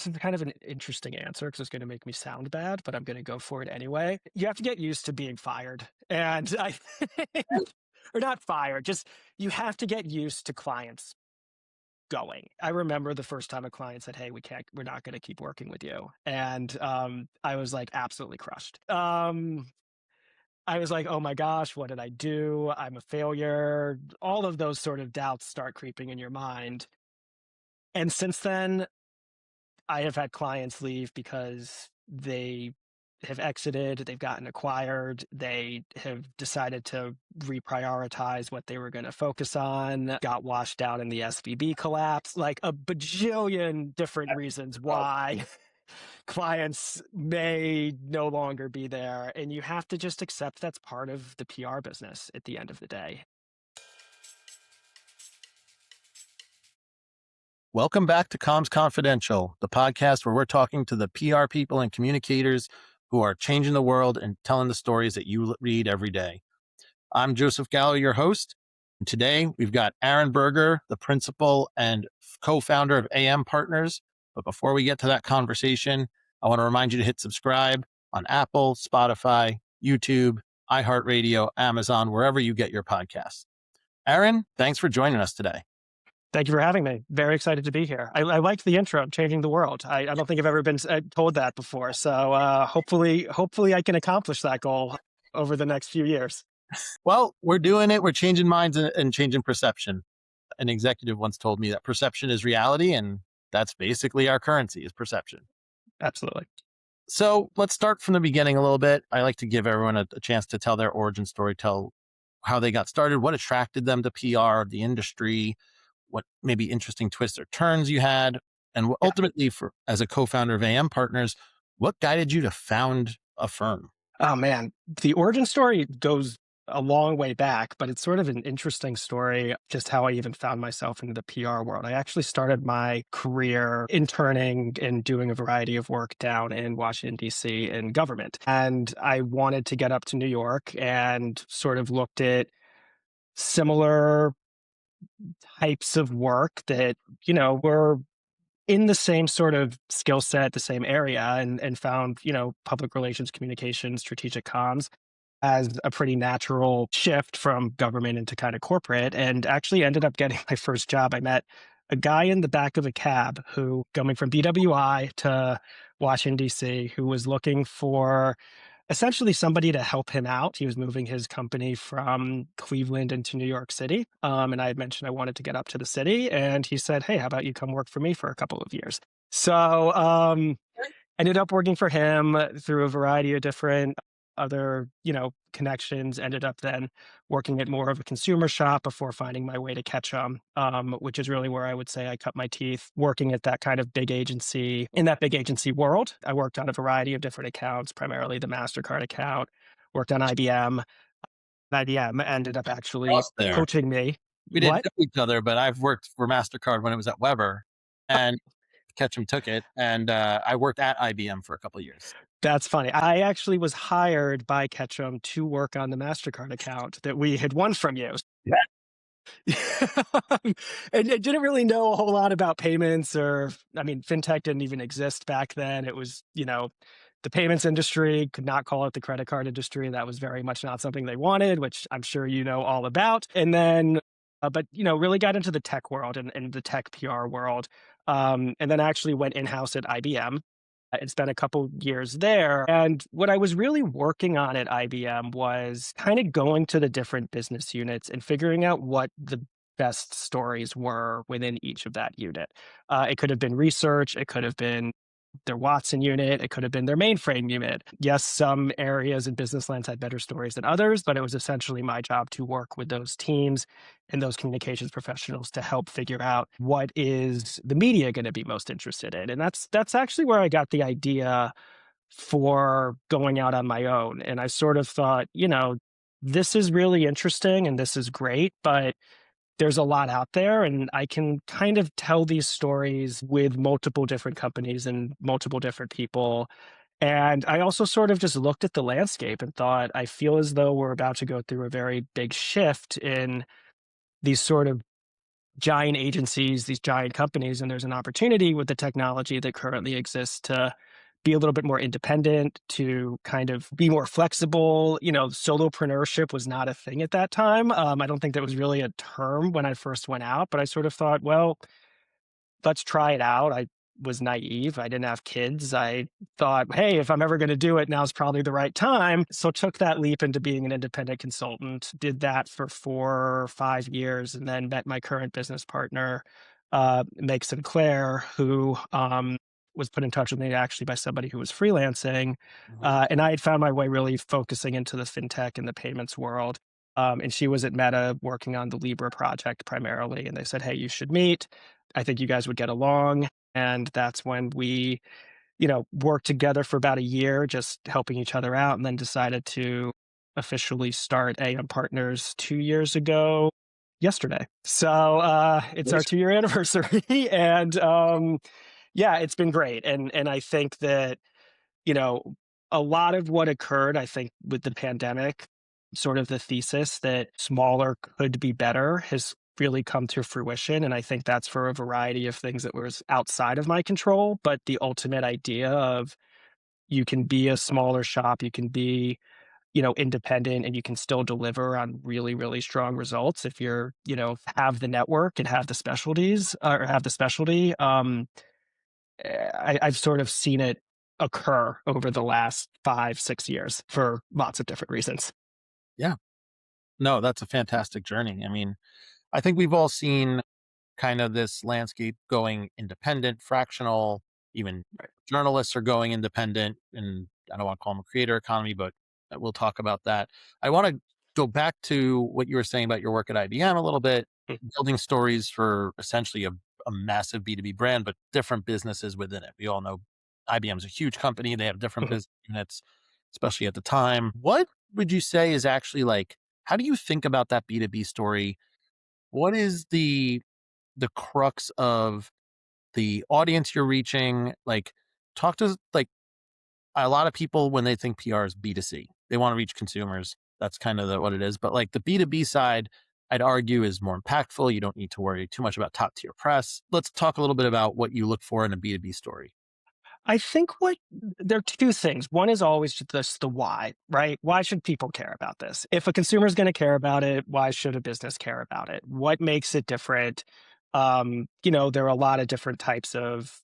this is kind of an interesting answer because it's going to make me sound bad, but I'm going to go for it anyway. You have to get used to being fired. And I think, or not fired, just you have to get used to clients going. I remember the first time a client said, "Hey, we're not going to keep working with you." And I was like absolutely crushed. I was like, "Oh my gosh, what did I do? I'm a failure." All of those sort of doubts start creeping in your mind. And since then, I have had clients leave because they have exited, they've gotten acquired, they have decided to reprioritize what they were going to focus on, got washed out in the SVB collapse, like a bajillion different reasons why clients may no longer be there. And you have to just accept that's part of the PR business at the end of the day. Welcome back to Comms Confidential, the podcast where we're talking to the PR people and communicators who are changing the world and telling the stories that you read every day. I'm Joseph Gallo, your host. And today we've got Aaron Berger, the principal and co-founder of AM Partners. But before we get to that conversation, I want to remind you to hit subscribe on Apple, Spotify, YouTube, iHeartRadio, Amazon, wherever you get your podcasts. Aaron, thanks for joining us today. Thank you for having me. Very excited to be here. I liked the intro, changing the world. I don't think I've ever been told that before. So hopefully I can accomplish that goal over the next few years. Well, we're doing it. We're changing minds and changing perception. An executive once told me that perception is reality, and that's basically our currency is perception. Absolutely. So let's start from the beginning a little bit. I like to give everyone a chance to tell their origin story, tell how they got started, what attracted them to PR, the industry, what maybe interesting twists or turns you had, and ultimately, as a co-founder of AM Partners, what guided you to found a firm? Oh man, the origin story goes a long way back, but it's sort of an interesting story, just how I even found myself into the PR world. I actually started my career interning and doing a variety of work down in Washington, D.C. in government. And I wanted to get up to New York and sort of looked at similar types of work that, were in the same sort of skill set, the same area, and found, public relations, communications, strategic comms as a pretty natural shift from government into kind of corporate, and actually ended up getting my first job. I met a guy in the back of a cab who, coming from BWI to Washington, D.C., who was looking for essentially somebody to help him out. He was moving his company from Cleveland into New York City. And I had mentioned I wanted to get up to the city. And he said, "Hey, how about you come work for me for a couple of years?" So ended up working for him through a variety of different other, connections. Ended up then working at more of a consumer shop before finding my way to Ketchum, which is really where I would say I cut my teeth working at that kind of big agency. In that big agency world, I worked on a variety of different accounts, primarily the Mastercard account, worked on IBM. IBM ended up actually There. poaching me. We didn't What? know each other, but I've worked for Mastercard when it was at Weber, and Ketchum took it, and I worked at IBM for a couple of years. That's funny. I actually was hired by Ketchum to work on the Mastercard account that we had won from you. Yeah. And I didn't really know a whole lot about payments fintech didn't even exist back then. It was, the payments industry, could not call it the credit card industry. That was very much not something they wanted, which I'm sure you know all about. And then, but, really got into the tech world and the tech PR world. And then actually went in-house at IBM and spent a couple years there. And what I was really working on at IBM was kind of going to the different business units and figuring out what the best stories were within each of that unit. It could have been research, it could have been their Watson unit, it could have been their mainframe unit. Yes, some areas and business lines had better stories than others, but it was essentially my job to work with those teams and those communications professionals to help figure out what is the media going to be most interested in. And that's actually where I got the idea for going out on my own. And I sort of thought, this is really interesting and this is great, but there's a lot out there and I can kind of tell these stories with multiple different companies and multiple different people. And I also sort of just looked at the landscape and thought, I feel as though we're about to go through a very big shift in these sort of giant agencies, these giant companies, and there's an opportunity with the technology that currently exists to be a little bit more independent, to kind of be more flexible. Solopreneurship was not a thing at that time. I don't think that was really a term when I first went out, but I sort of thought, well, let's try it out. I was naive. I didn't have kids. I thought, hey, if I'm ever going to do it, now's probably the right time. So took that leap into being an independent consultant, did that for 4 or 5 years, and then met my current business partner, Meg Sinclair, who was put in touch with me actually by somebody who was freelancing. Mhm. And I had found my way really focusing into the fintech and the payments world. And she was at Meta working on the Libra project primarily. And they said, hey, you should meet. I think you guys would get along. And that's when we, worked together for about a year, just helping each other out, and then decided to officially start AM Partners 2 years ago yesterday. So it's our 2 year anniversary. And yeah, it's been great. And I think that you know, a lot of what occurred, I think, with the pandemic, sort of the thesis that smaller could be better has really come to fruition. And I think that's for a variety of things that was outside of my control. But the ultimate idea of you can be a smaller shop, you can be, independent and you can still deliver on really, really strong results if you're, have the network and have the specialties or have the specialty. I've sort of seen it occur over the last 5, 6 years for lots of different reasons. Yeah. No, that's a fantastic journey. I mean, I think we've all seen kind of this landscape going independent, fractional, even Right. journalists are going independent. And I don't want to call them a creator economy, but we'll talk about that. I want to go back to what you were saying about your work at IBM a little bit, Mm. building stories for essentially a massive B2B brand, but different businesses within it. We all know IBM's a huge company. They have different Mhm. business units, especially at the time. What would you say is actually like, how do you think about that B2B story? What is the crux of the audience you're reaching? Like, talk to like a lot of people when they think PR is B2C, they want to reach consumers. That's kind of what it is. But like the B2B side, I'd argue is more impactful. You don't need to worry too much about top tier press. Let's talk a little bit about what you look for in a B2B story. I think what there are two things. One is always just the why, right? Why should people care about this? If a consumer is going to care about it, why should a business care about it? What makes it different? There are a lot of different types of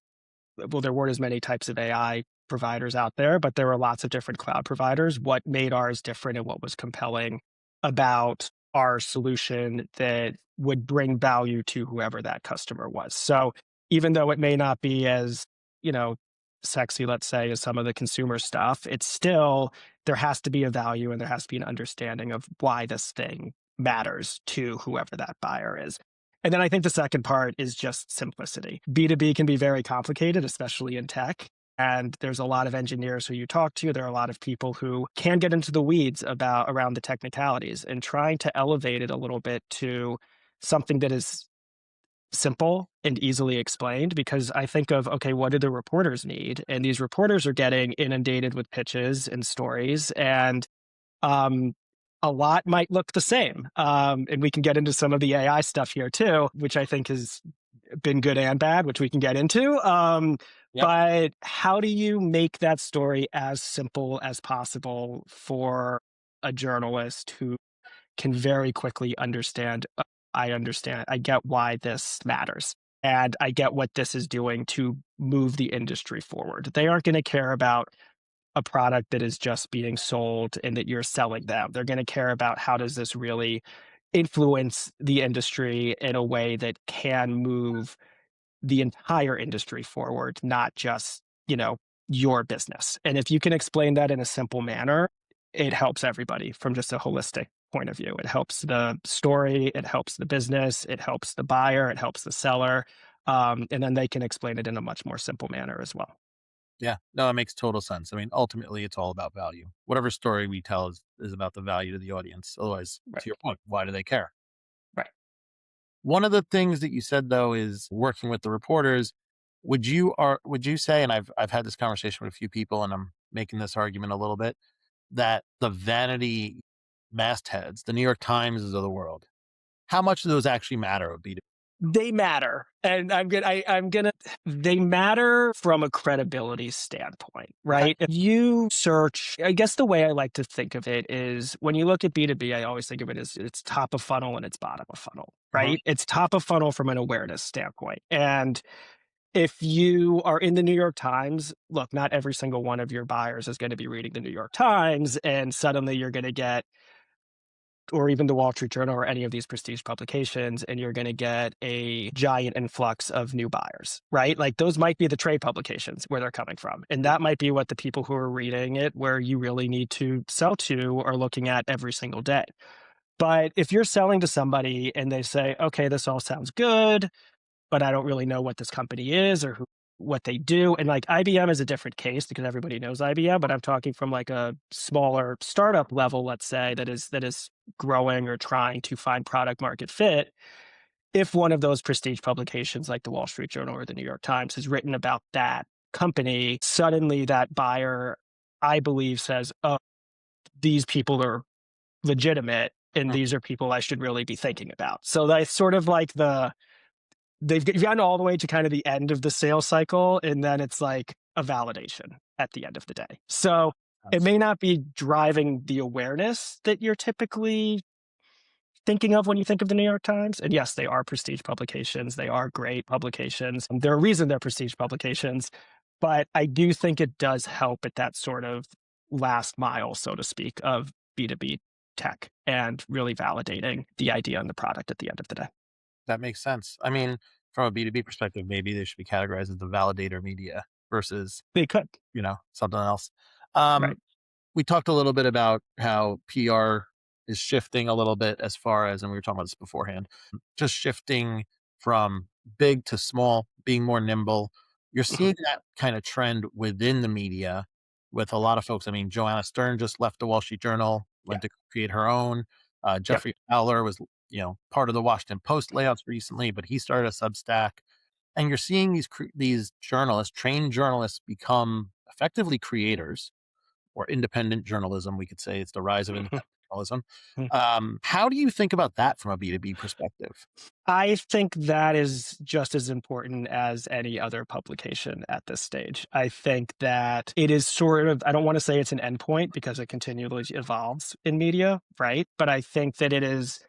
well, there weren't as many types of AI providers out there, but there were lots of different cloud providers. What made ours different and what was compelling about our solution that would bring value to whoever that customer was. So even though it may not be as, you know, sexy, let's say, as some of the consumer stuff, it's still, there has to be a value and there has to be an understanding of why this thing matters to whoever that buyer is. And then I think the second part is just simplicity. B2B can be very complicated, especially in tech. And there's a lot of engineers who you talk to. There are a lot of people who can get into the weeds about around the technicalities, and trying to elevate it a little bit to something that is simple and easily explained. Because I think of, okay, what do the reporters need? And these reporters are getting inundated with pitches and stories. And um, a lot might look the same. And we can get into some of the AI stuff here too, which I think has been good and bad, which we can get into. Yep. But how do you make that story as simple as possible for a journalist who can very quickly understand? I understand. I get why this matters. And I get what this is doing to move the industry forward. They aren't going to care about a product that is just being sold and that you're selling them. They're going to care about how does this really influence the industry in a way that can move the entire industry forward, not just, your business. And if you can explain that in a simple manner, it helps everybody from just a holistic point of view. It helps the story, it helps the business, it helps the buyer, it helps the seller. And then they can explain it in a much more simple manner as well. Yeah. No, that makes total sense. I mean, ultimately, it's all about value. Whatever story we tell is about the value to the audience. Otherwise, Right. to your point, why do they care? Right. One of the things that you said though is working with the reporters. Would you say, and I've had this conversation with a few people, and I'm making this argument a little bit, that the vanity mastheads, the New York Times of the world, how much do those actually matter of B2B? They matter. And I'm gonna they matter from a credibility standpoint, Okay. right? If you search, I guess the way I like to think of it is when you look at B2B, I always think of it as it's top of funnel and it's bottom of funnel, Mhm. right? It's top of funnel from an awareness standpoint. And if you are in the New York Times, look, not every single one of your buyers is going to be reading the New York Times, and suddenly you're going to get, or even the Wall Street Journal or any of these prestige publications, and you're going to get a giant influx of new buyers, right? Like those might be the trade publications where they're coming from. And that might be what the people who are reading it, where you really need to sell to, are looking at every single day. But if you're selling to somebody and they say, okay, this all sounds good, but I don't really know what this company is or what they do. And like IBM is a different case because everybody knows IBM, but I'm talking from like a smaller startup level, let's say, that is growing or trying to find product market fit. If one of those prestige publications like the Wall Street Journal or the New York Times has written about that company, suddenly that buyer, I believe, says, oh, these people are legitimate and Mm. these are people I should really be thinking about. So that's sort of like they've gotten all the way to kind of the end of the sales cycle, and then it's like a validation at the end of the day. So it That's may not be driving the awareness that you're typically thinking of when you think of the New York Times. And yes, they are prestige publications. They are great publications. There are a reason they're prestige publications, but I do think it does help at that sort of last mile, so to speak, of B2B tech and really validating the idea and the product at the end of the day. that makes sense. I mean, from a B2B perspective, maybe they should be categorized as the validator media versus, They could, something else. Um, right? we talked a little bit about how PR is shifting a little bit as far as, and we were talking about this beforehand, just shifting from big to small, being more nimble. You're Mhm. seeing that kind of trend within the media with a lot of folks. I mean, Joanna Stern just left the Wall Street Journal, Yeah. went to create her own. Yep. Jeffrey Fowler was, part of the Washington Post layouts recently, but he started a Substack. And you're seeing these journalists, trained journalists, become effectively creators or independent journalism. We could say it's the rise of Mhm. independent journalism. Mhm. How do you think about that from a B2B perspective? I think that is just as important as any other publication at this stage. I think that it is sort of, I don't want to say it's an endpoint because it continually evolves in media, right? But I think that it is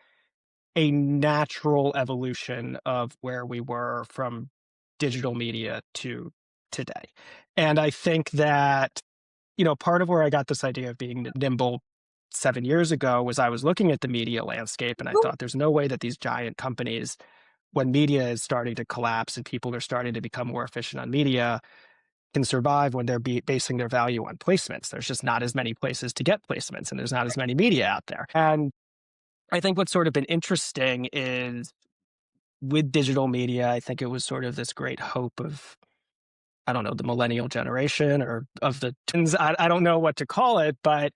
a natural evolution of where we were from digital media to today. And I think that, part of where I got this idea of being nimble 7 years ago was I was looking at the media landscape and I thought there's no way that these giant companies, when media is starting to collapse and people are starting to become more efficient on media, can survive when they're basing their value on placements. There's just not as many places to get placements and there's not as many media out there. And I think what's sort of been interesting is with digital media, I think it was sort of this great hope of, I don't know, the millennial generation or of the teens. I don't know what to call it, but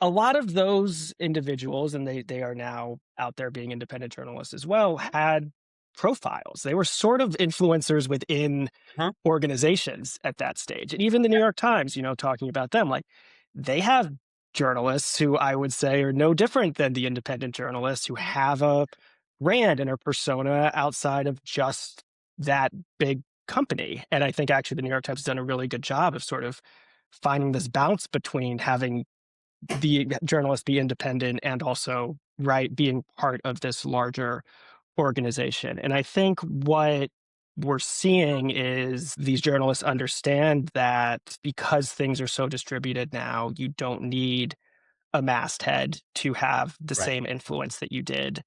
a lot of those individuals, and they are now out there being independent journalists as well, had profiles. They were sort of influencers within Mhm. organizations at that stage. And even the New York Times, talking about them, like they have journalists who I would say are no different than the independent journalists who have a brand and a persona outside of just that big company. And I think actually the New York Times has done a really good job of sort of finding this balance between having the journalist be independent and also right being part of this larger organization. And I think what we're seeing is these journalists understand that because things are so distributed now, you don't need a masthead to have the Right. same influence that you did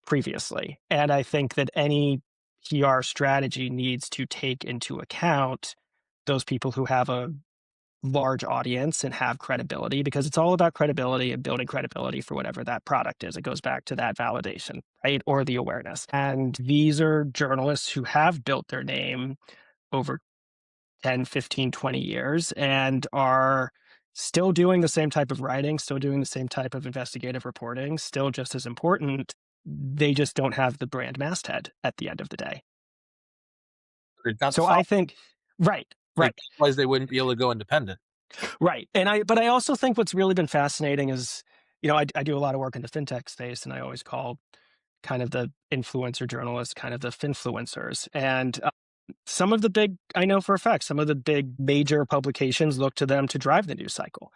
previously. And I think that any PR strategy needs to take into account those people who have a large audience and have credibility because it's all about credibility and building credibility for whatever that product is. It goes back to that validation, right? Or the awareness. And these are journalists who have built their name over 10, 15, 20 years and are still doing the same type of writing, still doing the same type of investigative reporting, still just as important. They just don't have the brand masthead at the end of the day. They've got the So I follow. think, right, Like, right, otherwise they wouldn't be able to go independent. right. But I also think what's really been fascinating is, I do a lot of work in the fintech space and I always call kind of the influencer journalists, kind of the finfluencers. And some of the big, I know for a fact, some of the big major publications look to them to drive the news cycle.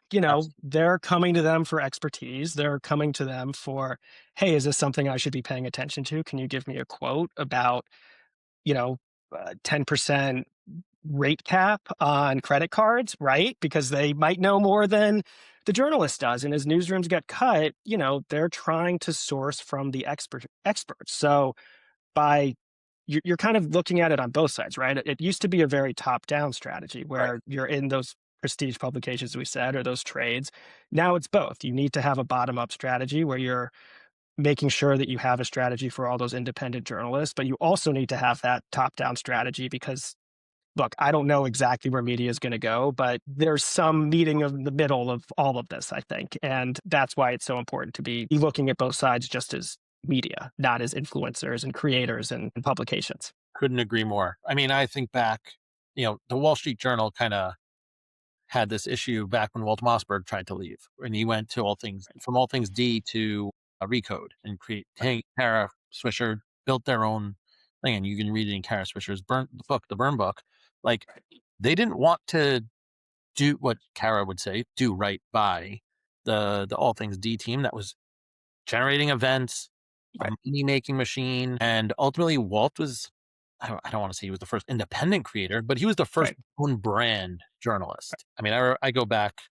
They're coming to them for expertise. They're coming to them for, hey, is this something I should be paying attention to? Can you give me a quote about, 10% rate cap on credit cards, right? Because they might know more than the journalist does. And as newsrooms get cut, they're trying to source from the experts. So by you're kind of looking at it on both sides, right? It used to be a very top-down strategy Right. where you're in those prestige publications we said, or those trades. Now it's both. You need to have a bottom-up strategy where you're making sure that you have a strategy for all those independent journalists, but you also need to have that top-down strategy because look, I don't know exactly where media is going to go, but there's some meeting of the middle of all of this, I think. And that's why it's so important to be looking at both sides just as media, not as influencers and creators and publications. Couldn't agree more. I mean, I think back, the Wall Street Journal kind of had this issue back when Walt Mossberg tried to leave, and he went to all things D to Recode and create. Hey, Kara Swisher built their own thing, and you can read it in Kara Swisher's the Burn Book. Like, they didn't want to do what Kara would say, do right by the All Things D team that was generating events, a Right. money making machine, and ultimately Walt was. I don't want to say he was the first independent creator, but he was the first Right. own brand journalist. I mean, I go back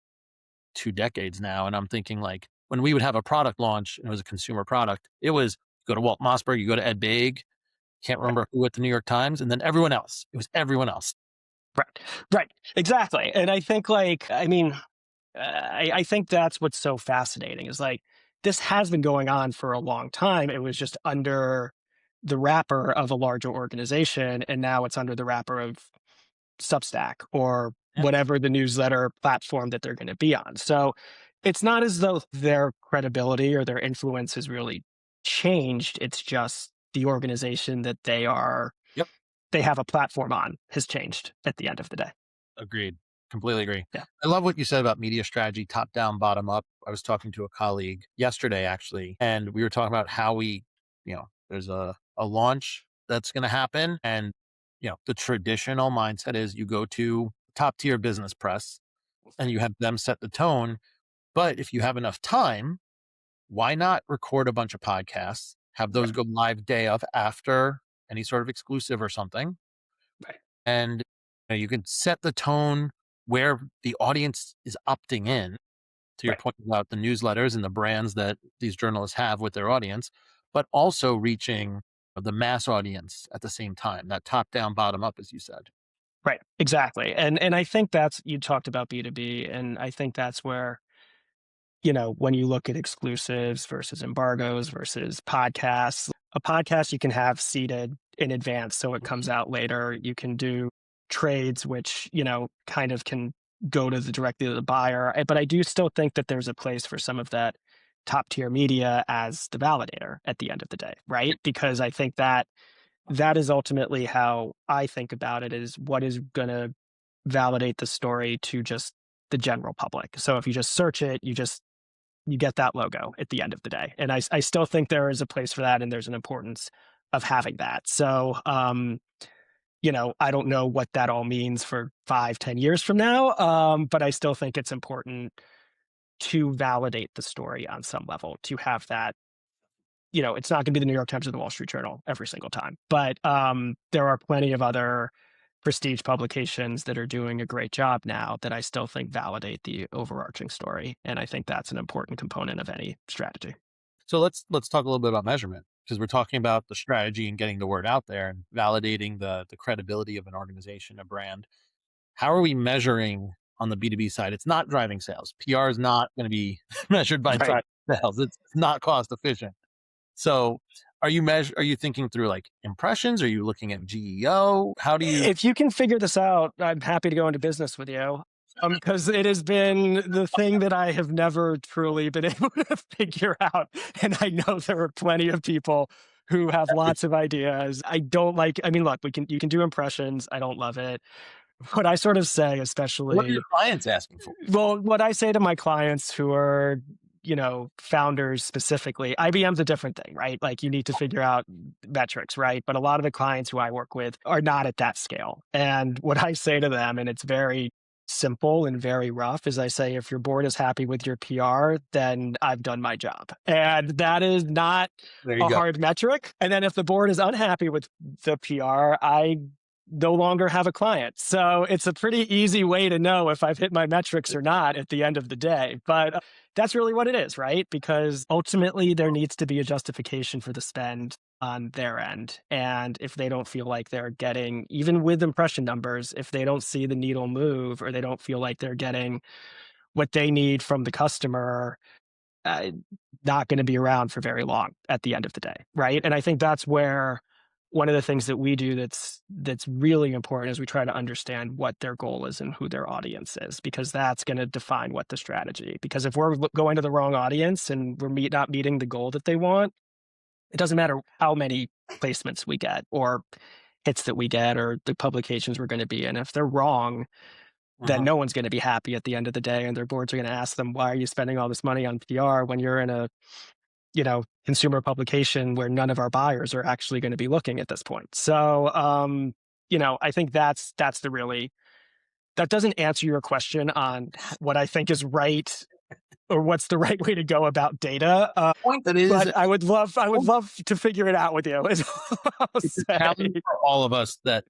2 decades now, and I'm thinking like when we would have a product launch and it was a consumer product, it was go to Walt Mossberg, you go to Ed Baig, can't Right. remember who at the New York Times, and then everyone else. It was everyone else. Right. Right. Exactly. And I think I think that's what's so fascinating is like this has been going on for a long time. It was just under the wrapper of a larger organization, and now it's under the wrapper of Substack or Yeah, whatever the newsletter platform that they're going to be on. So it's not as though their credibility or their influence has really changed. It's just the organization that yep, they have a platform on has changed at the end of the day. agreed. Completely agree. Yeah. I love what you said about media strategy, top down, bottom up. I was talking to a colleague yesterday, actually, and we were talking about how there's a launch that's going to happen. And, the traditional mindset is you go to top tier business press and you have them set the tone. But if you have enough time, why not record a bunch of podcasts, have those Right. go live day of after any sort of exclusive or something? Right. And you can set the tone where the audience is opting in to your Right. point about the newsletters and the brands that these journalists have with their audience, but also reaching the mass audience at the same time, that top down, bottom up, as you said. Right. Exactly. And I think that's you talked about B2B, and I think that's where when you look at exclusives versus embargoes versus podcasts, a podcast you can have seeded in advance so it comes out later. You can do trades, which, kind of can go to directly to the buyer. But I do still think that there's a place for some of that top tier media as the validator at the end of the day, right? Because I think that is ultimately how I think about it is what is going to validate the story to just the general public. So if you just search it, you get that logo at the end of the day. And I still think there is a place for that and there's an importance of having that. So, I don't know what that all means for 5, 10 years from now. But I still think it's important to validate the story on some level, to have that, it's not going to be the New York Times or the Wall Street Journal every single time, but there are plenty of other prestige publications that are doing a great job now that I still think validate the overarching story. And I think that's an important component of any strategy. So let's talk a little bit about measurement because we're talking about the strategy and getting the word out there and validating the credibility of an organization, a brand. How are we measuring on the B2B side? It's not driving sales. PR is not going to be measured by Right. driving sales. It's not cost efficient. So are you thinking through like impressions? Are you looking at GEO? How do you If you can figure this out, I'm happy to go into business with you. Because it has been the thing that I have never truly been able to figure out. And I know there are plenty of people who have lots of ideas. I don't like, I mean, look, you can do impressions. I don't love it. What I sort of say, what are your especially, clients asking for? well, what I say to my clients who are, founders specifically. IBM's a different thing, right? Like you need to figure out metrics, right? But a lot of the clients who I work with are not at that scale. And what I say to them, and it's very simple and very rough, is I say, if your board is happy with your PR, then I've done my job. And that is not There you a go. hard metric. And then if the board is unhappy with the PR, I no longer have a client. So it's a pretty easy way to know if I've hit my metrics or not at the end of the day. But that's really what it is, right? Because ultimately there needs to be a justification for the spend on their end. And if they don't feel like they're getting, even with impression numbers, if they don't see the needle move or they don't feel like they're getting what they need from the customer, uh, not going to be around for very long at the end of the day, right? And I think that's where one of the things that we do that's really important is we try to understand what their goal is and who their audience is, because that's going to define what the strategy. Because if we're going to the wrong audience and we're not meeting the goal that they want, it doesn't matter how many placements we get or hits that we get or the publications we're going to be in. If they're wrong, then Uh-huh. no one's going to be happy at the end of the day, and their boards are going to ask them, why are you spending all this money on PR when you're in a consumer publication where none of our buyers are actually going to be looking at this point. So I think that's the really, that doesn't answer your question on what I think is right or what's the right way to go about data. Point that is, But I would love to figure it out with you, is all I'll it's a say. challenge for all of us that,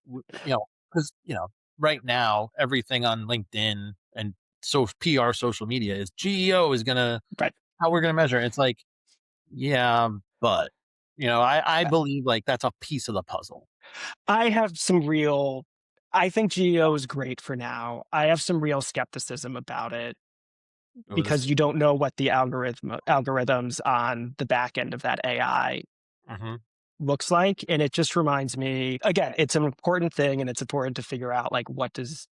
because, right now, everything on LinkedIn and PR social media is GEO is going to, Right. how we're going to measure it. It's like, yeah, but, I believe like that's a piece of the puzzle. I have some real, I think GEO is great for now. I have some real skepticism about it Oh, because you don't know what the algorithms on the back end of that AI Mhm. looks like. And it just reminds me, again, it's an important thing and it's important to figure out, like, what does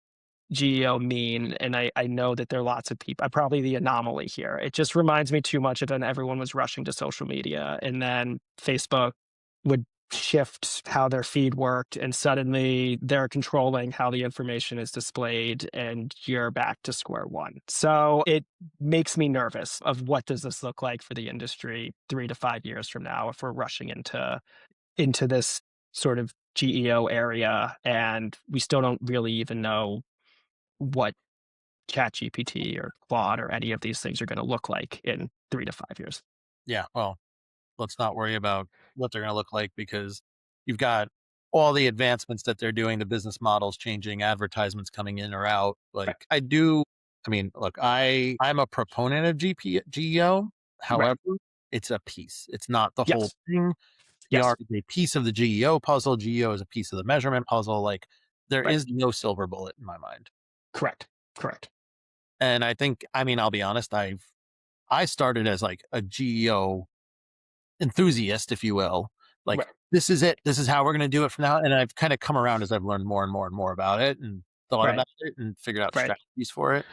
GEO mean? And I know that there are lots of people, I'm probably the anomaly here. It just reminds me too much of when everyone was rushing to social media and then Facebook would shift how their feed worked and suddenly they're controlling how the information is displayed and you're back to square one. So it makes me nervous of what does this look like for the industry 3 to 5 years from now if we're rushing into this sort of GEO area and we still don't really even know what ChatGPT or Claude or any of these things are going to look like in 3 to 5 years. Yeah. Well, let's not worry about what they're going to look like because you've got all the advancements that they're doing, the business models changing, advertisements coming in or out. Right. Like I mean, look, I'm a proponent of GEO. Right. However, it's a piece. It's not the whole Yes. thing. PR Yes. is a piece of the GEO puzzle. GEO is a piece of the measurement puzzle. Like there Right. is no silver bullet in my mind. Correct. Correct. And I think, I mean, I'll be honest, I started as like a GEO enthusiast, if you will. Like, Right. this is it. This is how we're going to do it from now. And I've kind of come around as I've learned more and more and more about it and thought Right. about it and figured out Right. strategies for it.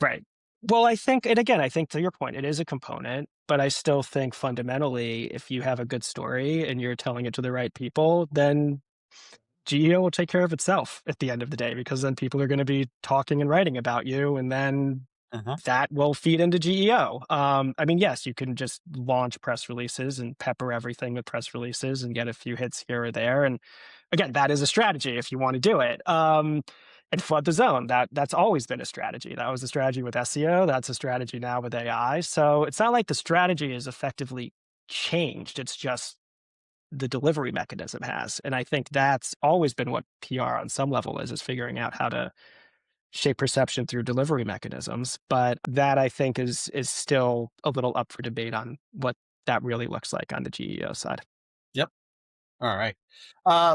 Right. Well, I think, and again, I think to your point, it is a component, but I still think fundamentally, if you have a good story and you're telling it to the right people, then GEO will take care of itself at the end of the day, because then people are going to be talking and writing about you. And then Uh-huh. that will feed into GEO. I mean, yes, you can just launch press releases and pepper everything with press releases and get a few hits here or there. And again, that is a strategy if you want to do it. And flood the zone. That's always been a strategy. That was a strategy with SEO. That's a strategy now with AI. So it's not like the strategy is effectively changed. It's just the delivery mechanism has. And I think that's always been what PR on some level is figuring out how to shape perception through delivery mechanisms. But that I think is still a little up for debate on what that really looks like on the GEO side. Yep. All right.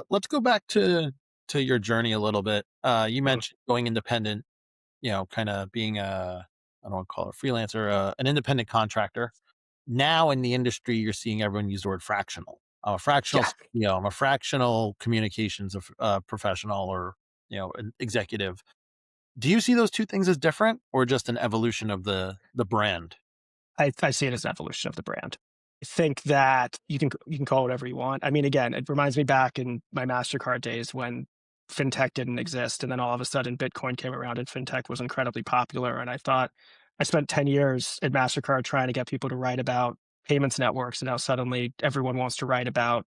Let's go back to your journey a little bit. You Mm. mentioned going independent, kind of being I don't want to call it a freelancer, an independent contractor. Now in the industry, you're seeing everyone use the word fractional. I'm a fractional Yeah, CEO. I'm a fractional communications professional or, an executive. Do you see those two things as different or just an evolution of the brand? I see it as an evolution of the brand. I think that you can call it whatever you want. I mean, again, it reminds me back in my Mastercard days when fintech didn't exist, and then all of a sudden Bitcoin came around and fintech was incredibly popular. And I thought, I spent 10 years at Mastercard trying to get people to write about payments networks, and now suddenly everyone wants to write about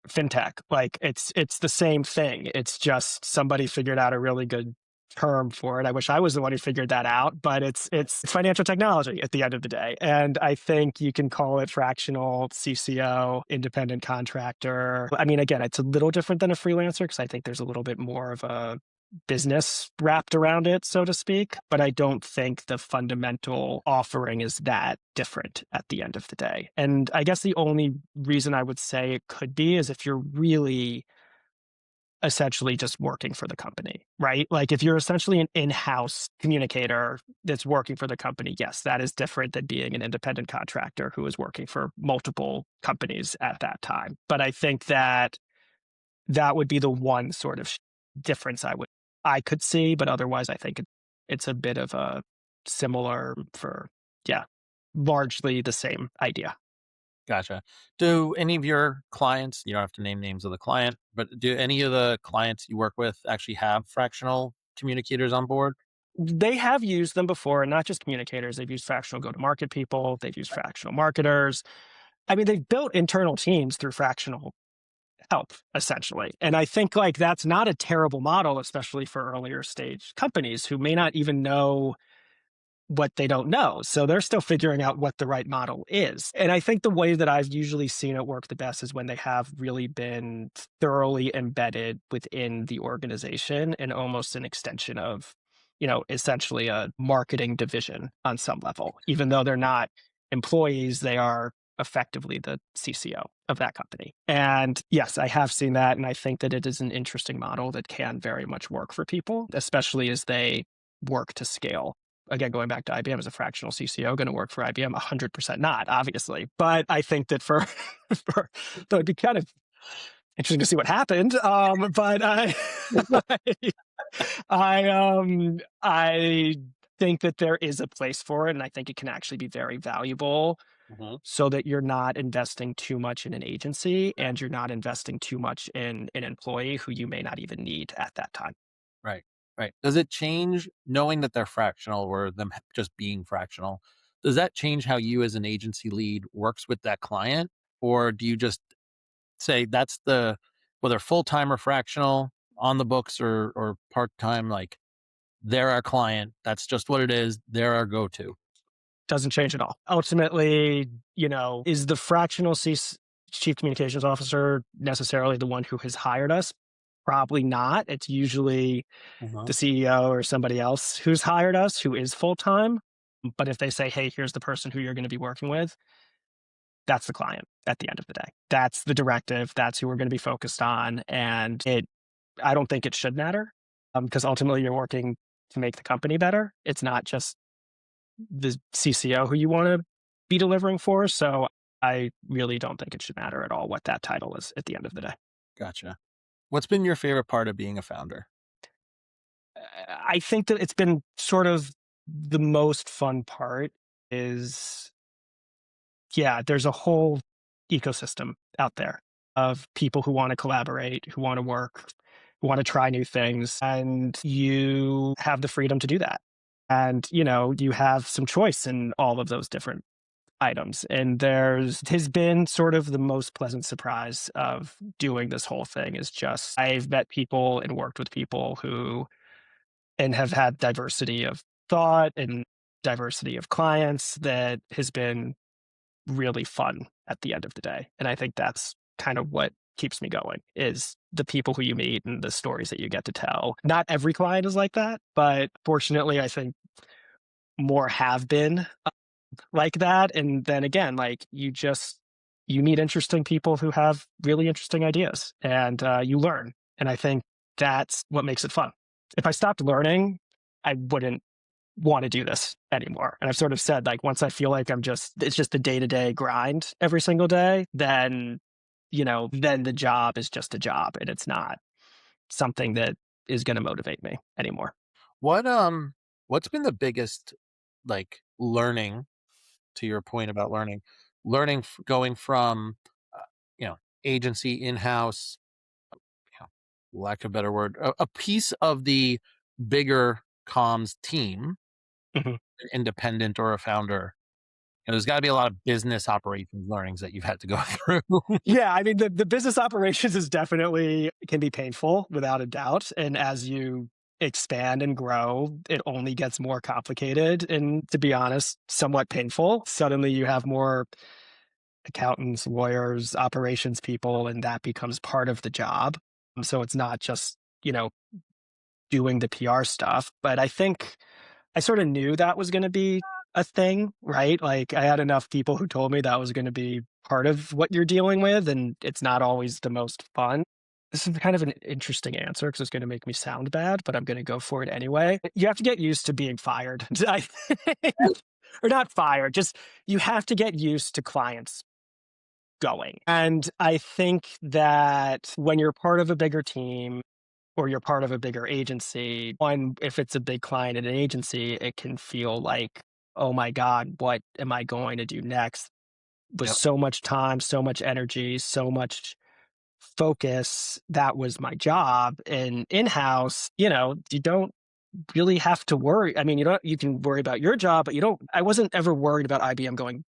fintech. Like it's the same thing. It's just somebody figured out a really good term for it. I wish I was the one who figured that out, but it's financial technology at the end of the day. And I think you can call it fractional, CCO, independent contractor. I mean, again, it's a little different than a freelancer because I think there's a little bit more of a business wrapped around it, so to speak. But I don't think the fundamental offering is that different at the end of the day. And I guess the only reason I would say it could be is if you're really essentially just working for the company, right? Like if you're essentially an in-house communicator that's working for the company, yes, that is different than being an independent contractor who is working for multiple companies at that time. But I think that that would be the one sort of difference I could see, but otherwise I think it's a bit of a similar for, yeah, largely the same idea. Gotcha. Do any of your clients, you don't have to name names of the client, but do any of the clients you work with actually have fractional communicators on board? They have used them before, and not just communicators. They've used fractional go-to-market people. They've used fractional marketers. I mean, they've built internal teams through fractional help, essentially. And I think like that's not a terrible model, especially for earlier stage companies who may not even know what they don't know. So they're still figuring out what the right model is. And I think the way that I've usually seen it work the best is when they have really been thoroughly embedded within the organization and almost an extension of, essentially a marketing division on some level. Even though they're not employees, they are effectively the CCO of that company. And yes, I have seen that. And I think that it is an interesting model that can very much work for people, especially as they work to scale. Again, going back to IBM as a fractional CCO, going to work for IBM? 100% not, obviously. But I think that though it'd be kind of interesting to see what happened. But I think that there is a place for it, and I think it can actually be very valuable Mhm. so that you're not investing too much in an agency and you're not investing too much in an employee who you may not even need at that time. Right, right. Does it change knowing that they're fractional or them just being fractional? Does that change how you as an agency lead works with that client? Or do you just say that's whether full-time or fractional, on the books or part-time, like they're our client. That's just what it is. They're our go-to. Doesn't change at all. Ultimately, is the fractional chief communications officer necessarily the one who has hired us? Probably not. It's usually Uh-huh. the CEO or somebody else who's hired us who is full time. But if they say, hey, here's the person who you're going to be working with, that's the client at the end of the day. That's the directive. That's who we're going to be focused on. I don't think it should matter because ultimately you're working to make the company better. It's not just the CCO who you want to be delivering for. So I really don't think it should matter at all what that title is at the end of the day. Gotcha. What's been your favorite part of being a founder? I think that it's been sort of the most fun part is, yeah, there's a whole ecosystem out there of people who want to collaborate, who want to work, who want to try new things, and you have the freedom to do that. And, you have some choice in all of those different items. And there's has been sort of the most pleasant surprise of doing this whole thing is just I've met people and worked with people who and have had diversity of thought and diversity of clients that has been really fun at the end of the day. And I think that's kind of what keeps me going is the people who you meet and the stories that you get to tell. Not every client is like that, but fortunately I think more have been like that. And then again, like you meet interesting people who have really interesting ideas and you learn. And I think that's what makes it fun. If I stopped learning, I wouldn't want to do this anymore. And I've sort of said, like, once I feel like it's just a day to day grind every single day, then the job is just a job and it's not something that is going to motivate me anymore. What what's been the biggest like learning to your point about going from uh, you know, agency in-house, lack of a better word, a piece of the bigger comms team Mhm. an independent or a founder? There's got to be a lot of business operations learnings that you've had to go through. Yeah, I mean, the business operations is definitely can be painful without a doubt. And as you expand and grow, it only gets more complicated and, to be honest, somewhat painful. Suddenly you have more accountants, lawyers, operations people, and that becomes part of the job. So it's not just, doing the PR stuff. But I think I sort of knew that was going to be a thing, right? Like I had enough people who told me that was going to be part of what you're dealing with, and it's not always the most fun. This is kind of an interesting answer because it's going to make me sound bad, but I'm going to go for it anyway. You have to get used to being fired, I think. Or not fired, just you have to get used to clients going. And I think that when you're part of a bigger team, or you're part of a bigger agency, one, if it's a big client at an agency, it can feel like, oh my God, what am I going to do next? With Yep. so much time, so much energy, so much focus, that was my job. And in-house, you don't really have to worry. I mean, you can worry about your job, but I wasn't ever worried about IBM going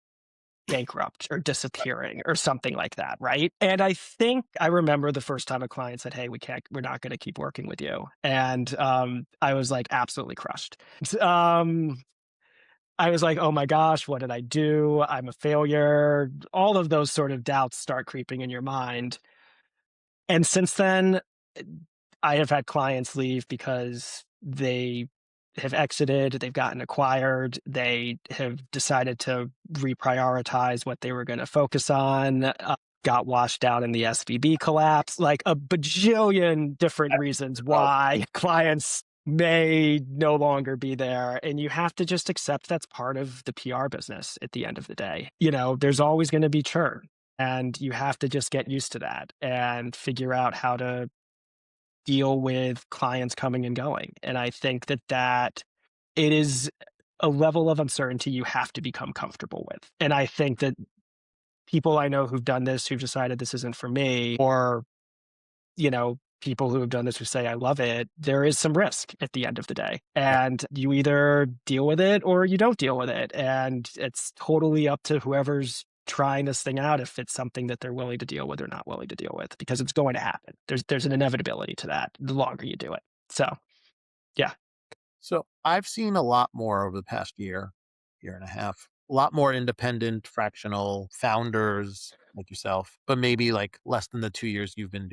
bankrupt or disappearing or something like that, right? And I think I remember the first time a client said, "Hey, we're not going to keep working with you," and I was like absolutely crushed. Um, I was like, "Oh my gosh, what did I do? I'm a failure." All of those sort of doubts start creeping in your mind, and since then, I have had clients leave because they have exited, they've gotten acquired, they have decided to reprioritize what they were going to focus on, got washed out in the SVB collapse, like a bajillion different reasons Oh, why clients may no longer be there. And you have to just accept that's part of the PR business at the end of the day. There's always going to be churn. And you have to just get used to that and figure out how to deal with clients coming and going. And I think that it is a level of uncertainty you have to become comfortable with. And I think that people I know who've done this, who've decided this isn't for me, or, people who have done this who say, I love it, there is some risk at the end of the day. yeah. And you either deal with it or you don't deal with it. And it's totally up to whoever's trying this thing out if it's something that they're willing to deal with or not willing to deal with, because it's going to happen. There's an inevitability to that the longer you do it. So yeah. So I've seen a lot more over the past year, year and a half, a lot more independent, fractional founders like yourself, but maybe like less than the 2 years you've been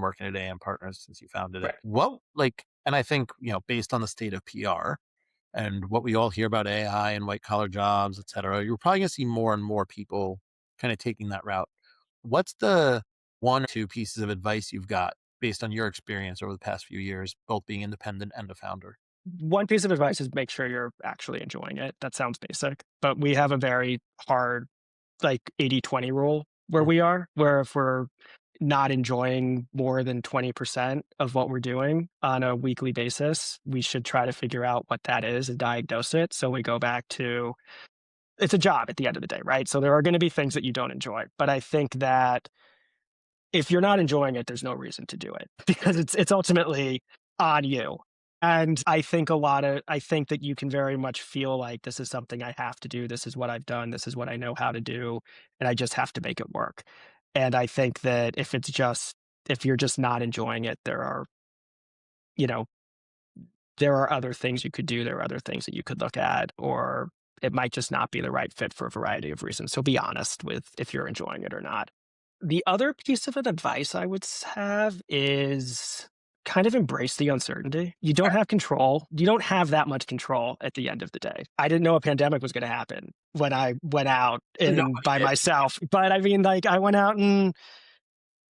working at AM Partners since you founded it. Right. And I think, based on the state of PR and what we all hear about AI and white collar jobs, et cetera, you're probably going to see more and more people kind of taking that route. What's the one or two pieces of advice you've got based on your experience over the past few years, both being independent and a founder? One piece of advice is make sure you're actually enjoying it. That sounds basic, but we have a very hard, like 80/20 rule where Mm. we are, where if we're not enjoying more than 20% of what we're doing on a weekly basis, we should try to figure out what that is and diagnose it. So we go back to it's a job at the end of the day, right? So there are going to be things that you don't enjoy. But I think that if you're not enjoying it, there's no reason to do it because it's ultimately on you. And I think that you can very much feel like this is something I have to do. This is what I've done. This is what I know how to do. And I just have to make it work. And I think that if you're just not enjoying it, you know, there are other things you could do. There are other things that you could look at, or it might just not be the right fit for a variety of reasons. So be honest with if you're enjoying it or not. The other piece of advice I would have is kind of embrace the uncertainty. You don't have control. You don't have that much control at the end of the day. I didn't know a pandemic was going to happen when I went out and Nobody by did. myself. But I mean, like, I went out and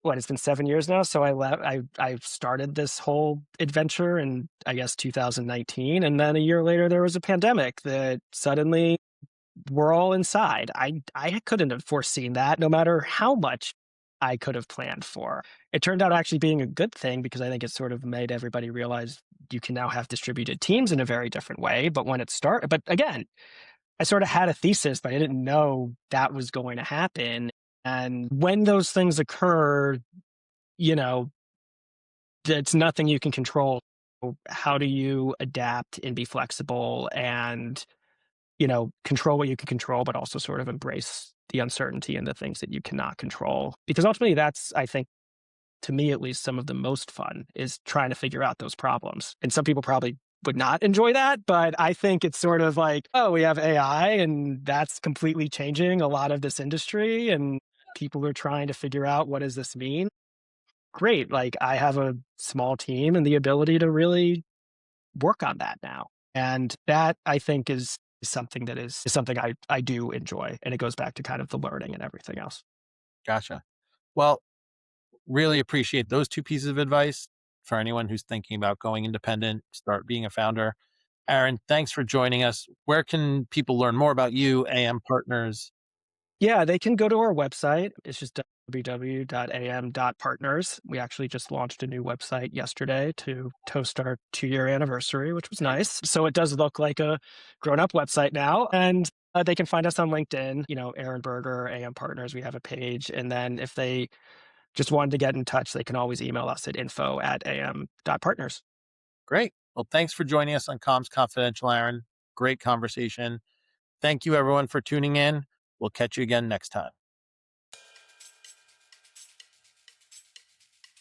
it's been 7 years now. So I started this whole adventure in, I guess, 2019. And then a year later, there was a pandemic that suddenly we're all inside. I couldn't have foreseen that, no matter how much I could have planned for. It turned out actually being a good thing because I think it sort of made everybody realize you can now have distributed teams in a very different way. But again, I sort of had a thesis, but I didn't know that was going to happen. And when those things occur, you know, it's nothing you can control. how do you adapt and be flexible and, control what you can control, but also sort of embrace the uncertainty and the things that you cannot control? Because ultimately, that's, I think, to me at least, some of the most fun is trying to figure out those problems. And some people probably would not enjoy that, but I think it's sort of like, oh, we have AI and that's completely changing a lot of this industry and people are trying to figure out what does this mean? Great. Like I have a small team and the ability to really work on that now. And that I think is something is something I do enjoy. And it goes back to kind of the learning and everything else. Gotcha. Well, really appreciate those two pieces of advice for anyone who's thinking about going independent, start being a founder. Aaron, thanks for joining us. Where can people learn more about you, AM Partners? Yeah, they can go to our website. It's just www.am.partners. We actually just launched a new website yesterday to toast our 2-year anniversary, which was nice. So it does look like a grown up website now. And they can find us on LinkedIn, Aaron Berger, AM Partners. We have a page. And then if they just wanted to get in touch, they can always email us at info@am.partners. Great. Well, thanks for joining us on Comms Confidential, Aaron. Great conversation. Thank you, everyone, for tuning in. We'll catch you again next time.